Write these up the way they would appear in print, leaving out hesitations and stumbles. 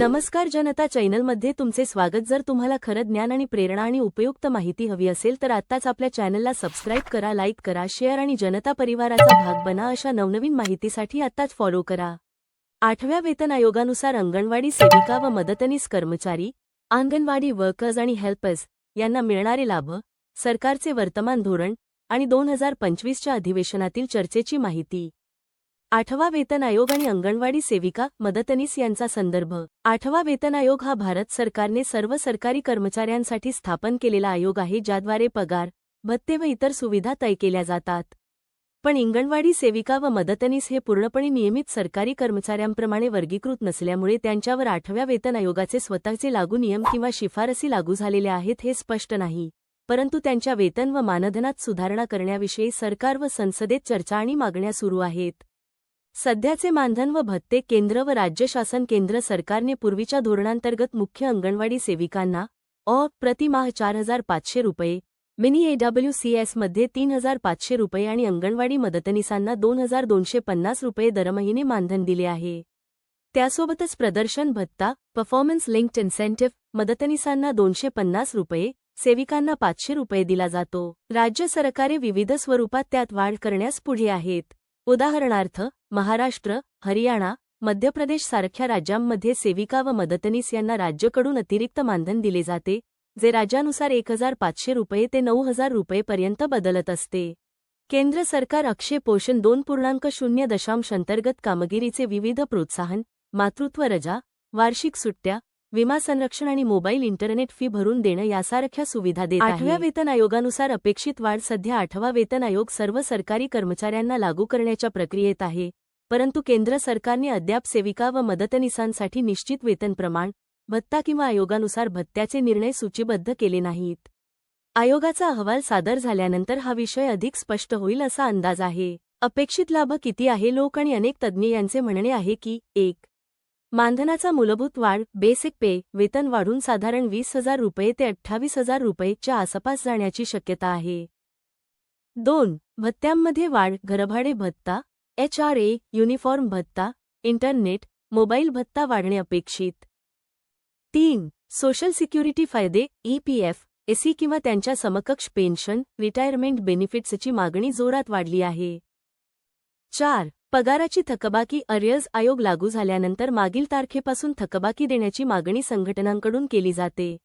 नमस्कार जनता चॅनलमध्ये तुमचे स्वागत। जर तुम्हाला खरं ज्ञान आणि प्रेरणा आणि उपयुक्त माहिती हवी असेल तर आत्ताच आपल्या चॅनलला सबस्क्राइब करा, लाईक करा, शेअर आणि जनता परिवाराचा भाग बना। अशा नवनवीन माहितीसाठी आत्ताच फॉलो करा। 8व्या वेतन आयोगानुसार अंगणवाडी सेविका व मदतनीस कर्मचारी, अंगणवाडी वर्कर्स आणि हेल्पर्स यांना मिळणारे लाभ, सरकारचे वर्तमान धोरण आणि 2025च्या अधिवेशनातील चर्चेची माहिती। 8वा वेतन आयोग आणि अंगणवाडी सेविका मदतनीस यांचा संदर्भ। 8वा वेतन आयोग हा भारत सरकारने सर्व सरकारी कर्मचाऱ्यांसाठी स्थापन केलेला आयोग आहे, ज्याद्वारे पगार, भत्ते व इतर सुविधा तय केल्या जातात। पण अंगणवाडी सेविका व मदतनीस हे पूर्णपणे नियमित सरकारी कर्मचाऱ्यांप्रमाणे वर्गीकृत नसल्यामुळे त्यांच्यावर 8व्या वेतन आयोगाचे स्वतःचे लागू नियम किंवा शिफारसी लागू झालेल्या आहेत हे स्पष्ट नाही, परंतु त्यांच्या वेतन व मानधनात सुधारणा करण्याविषयी सरकार व संसदेत चर्चा आणि मागण्या सुरू आहेत। सध्याचे मानधन व भत्ते केंद्र व राज्य शासन। केंद्र सरकारने पूर्वीच्या धोरणांतर्गत मुख्य अंगणवाडी सेविकांना प्रतिमाह 4,500 रुपये, मिनी AWCS मध्ये 3,500 रुपये आणि अंगणवाडी मदतनीसांना 2,250 रुपये दरमहिने मानधन दिले आहे। त्यासोबतच प्रदर्शन भत्ता, परफॉर्मन्स लिंक्ड इन्सेंटिव्ह, मदतनीसांना 250 रुपये, सेविकांना 500 रुपये दिला जातो। राज्य सरकारे विविध स्वरूपात त्यात वाढ करण्यास पुढे आहेत। उदाहरणार्थ, महाराष्ट्र, हरियाणा, मध्य प्रदेश सारख्या राज्यांमध्ये सेविका व मदतनीस यांना राज्याकडून अतिरिक्त मानधन दिले जाते, जे राज्यानुसार 1,500 रुपये ते 9,000 रुपयेपर्यंत बदलत असते। केंद्र सरकार अक्षय पोषण 2.0 अंतर्गत कामगिरीचे विविध प्रोत्साहन, मातृत्व रजा, वार्षिक सुट्ट्या, विमा संरक्षण आणि मोबाईल इंटरनेट फी भरून देणं यासारख्या सुविधा देत आहे। 8व्या वेतन आयोगानुसार अपेक्षित वाढ। सध्या 8वा वेतन आयोग सर्व सरकारी कर्मचाऱ्यांना लागू करण्याच्या प्रक्रियेत आहे, परंतु केंद्र सरकारने अद्याप सेविका व मदतनीसांसाठी निश्चित वेतन प्रमाण, भत्ता किंवा आयोगानुसार भत्त्याचे निर्णय सूचीबद्ध केले नाहीत। आयोगाचा अहवाल सादर झाल्यानंतर हा विषय अधिक स्पष्ट होईल असा अंदाज आहे। अपेक्षित लाभ किती आहे? लोक आणि अनेक तज्ज्ञ यांचे म्हणणे आहे की 1. मानधनाचा मूलभूत वाढ, बेसिक पे, वेतन वाढून साधारण 20,000 रुपये ते 28,000 रुपयेच्या आसपास जाण्याची शक्यता आहे। 2. भत्त्यांमध्ये वाढ, घरभाडे भत्ता, HRA, युनिफॉर्म भत्ता, इंटरनेट, मोबाईल भत्ता वाढणे अपेक्षित। 3. सोशल सिक्युरिटी फायदे, EPF, SE किंवा त्यांच्या समकक्ष पेन्शन, रिटायरमेंट बेनिफिट्सची मागणी जोरात वाढली आहे। 4. पगाराची थकबाकी अरियर्स आयोग लागू झाल्यानंतर मागील तारखेपासून थकबाकी देण्याची मागणी संघटनांकडून केली जाते।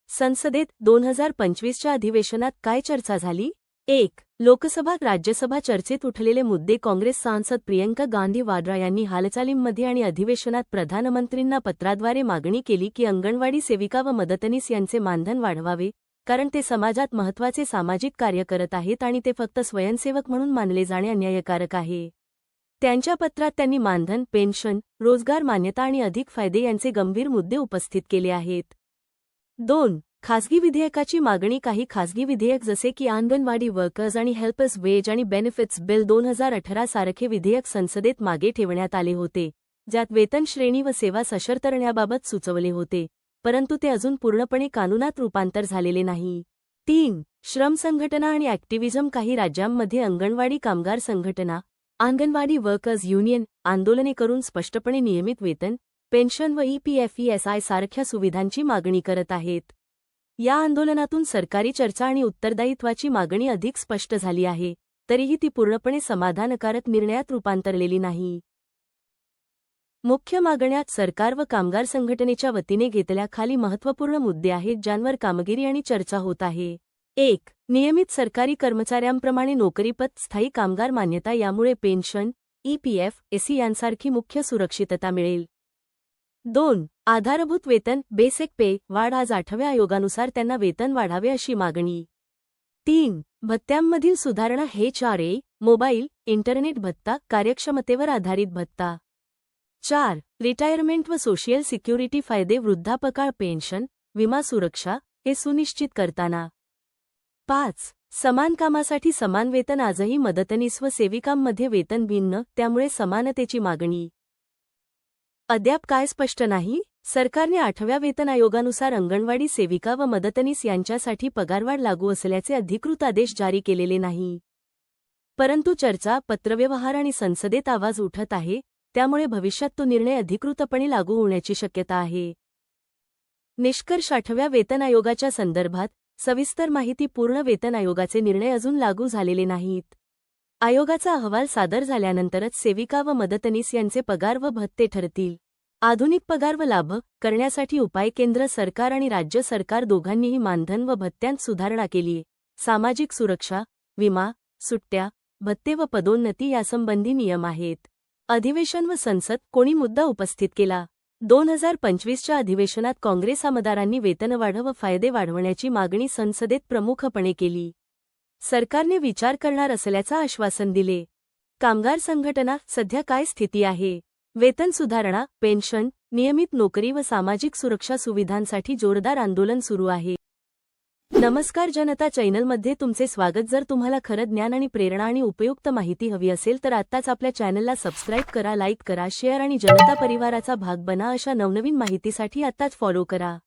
संसदेत 2025च्या अधिवेशनात काय चर्चा झाली? 1. लोकसभा राज्यसभा चर्चेत उठलेले मुद्दे। काँग्रेस सांसद प्रियंका गांधी वाड्रा यांनी हालचालींमध्ये आणि अधिवेशनात प्रधानमंत्रींना पत्राद्वारे मागणी केली की अंगणवाडी सेविका व मदतनीस यांचे मानधन वाढवावे, कारण ते समाजात महत्त्वाचे सामाजिक कार्य करत आहेत आणि ते फक्त स्वयंसेवक म्हणून मानले जाणे अन्यायकारक आहे। त्यांच्या पत्रात त्यांनी मानधन, पेन्शन, रोजगार मान्यता आणि अधिक फायदे यांचे गंभीर मुद्दे उपस्थित केले आहेत। 2. खासगी विधेयकाची मागणी। काही खासगी विधेयक जसे की अंगणवाडी वर्कर्स आणि हेल्पर्स वेज आणि बेनिफिट्स बिल 2018 सारखे विधेयक संसदेत मागे ठेवण्यात आले होते, ज्यात वेतन श्रेणी व सेवा सशर्तरण्याबाबत सुचवले होते, परंतु ते अजून पूर्णपणे कानूनात रूपांतर झालेले नाही। 3. श्रम संघटना आणि ॲक्टिव्हिजम। काही राज्यांमध्ये अंगणवाडी कामगार संघटना, अंगणवाडी वर्कर्स युनियन आंदोलने करून स्पष्टपणे नियमित वेतन, पेन्शन व EPF ESI सारख्या सुविधांची मागणी करत आहेत। या आंदोलनातून सरकारी चर्चा आणि उत्तरदायित्वाची मागणी अधिक स्पष्ट झाली आहे, तरीही ती पूर्णपणे समाधानकारक निर्णयात रूपांतरलेली नाही। मुख्य मागण्या सरकार व कामगार संघटनेच्या वतीने घेतलेल्या खाली महत्त्वपूर्ण मुद्दे आहेत, ज्यांवर कामगिरी आणि चर्चा होत आहे। 1. नियमित सरकारी कर्मचाऱ्यांप्रमाणे नोकरीपद, स्थायी कामगार मान्यता। यामुळे पेन्शन, EPF, SE यांसारखी मुख्य सुरक्षितता मिळेल। 2. आधारभूत वेतन, बेसिक पे, वाढ। आज 8व्या आयोगानुसार त्यांना वेतन वाढावे अशी मागणी। 3. भत्त्यांमधील सुधारणा, HRA, मोबाईल, इंटरनेट भत्ता, कार्यक्षमतेवर आधारित भत्ता। 4. रिटायरमेंट व सोशल सिक्युरिटी फायदे, वृद्धापकाळ पेन्शन, विमा सुरक्षा हे सुनिश्चित करताना। 5. समान कामासाठी समान वेतन। आजही मदतनीस व सेविकांमध्ये वेतन भिन्न, त्यामुळे समानतेची मागणी। अद्याप काय स्पष्ट नाही? सरकारने 8व्या वेतन आयोगानुसार अंगणवाडी सेविका व मदतनीस यांच्यासाठी पगारवाढ लागू असल्याचे अधिकृत आदेश जारी केलेले नाही, परंतु चर्चा, पत्रव्यवहार आणि संसदेत आवाज उठत आहे, त्यामुळे भविष्यात तो निर्णय अधिकृतपणे लागू होण्याची शक्यता आहे. निष्कर्ष 8व्या वेतन आयोगाच्या संदर्भात सविस्तर माहिती. पूर्ण वेतन आयोगाचे निर्णय अजून लागू झालेले नाहीत. आयोगाचा अहवाल सादर झाल्यानंतरच सेविका व मदतनीस यांचे पगार व भत्ते ठरतील. आधुनिक पगार व लाभ करण्यासाठी उपाय. केंद्र सरकार आणि राज्य सरकार दोघांनीही मानधन व भत्त्यांत सुधारणा केलीय. सामाजिक सुरक्षा, विमा, सुट्ट्या, भत्ते व पदोन्नती यासंबंधी नियम आहेत. अधिवेशन व संसद. कोणी मुद्दा उपस्थित केला? 2025च्या अधिवेशनात काँग्रेस आमदारांनी वेतनवाढ व फायदे वाढवण्याची मागणी संसदेत प्रमुखपणे केली. सरकारने विचार करणार असल्याचं आश्वासन दिले. कामगार संघटना. सध्या काय स्थिती आहे? वेतन सुधारणा, पेन्शन, नियमित नोकरी व सामाजिक सुरक्षा सुविधांसाठी जोरदार आंदोलन सुरू आहे. नमस्कार जनता चॅनलमध्ये तुमचे स्वागत. जर तुम्हाला खरं ज्ञान आणि प्रेरणा आणि उपयुक्त माहिती हवी असेल तर आत्ताच आपल्या चॅनलला सबस्क्राईब करा, लाईक करा, शेअर आणि जनता परिवाराचा भाग बना. अशा नवनवीन माहितीसाठी आत्ताच फॉलो करा.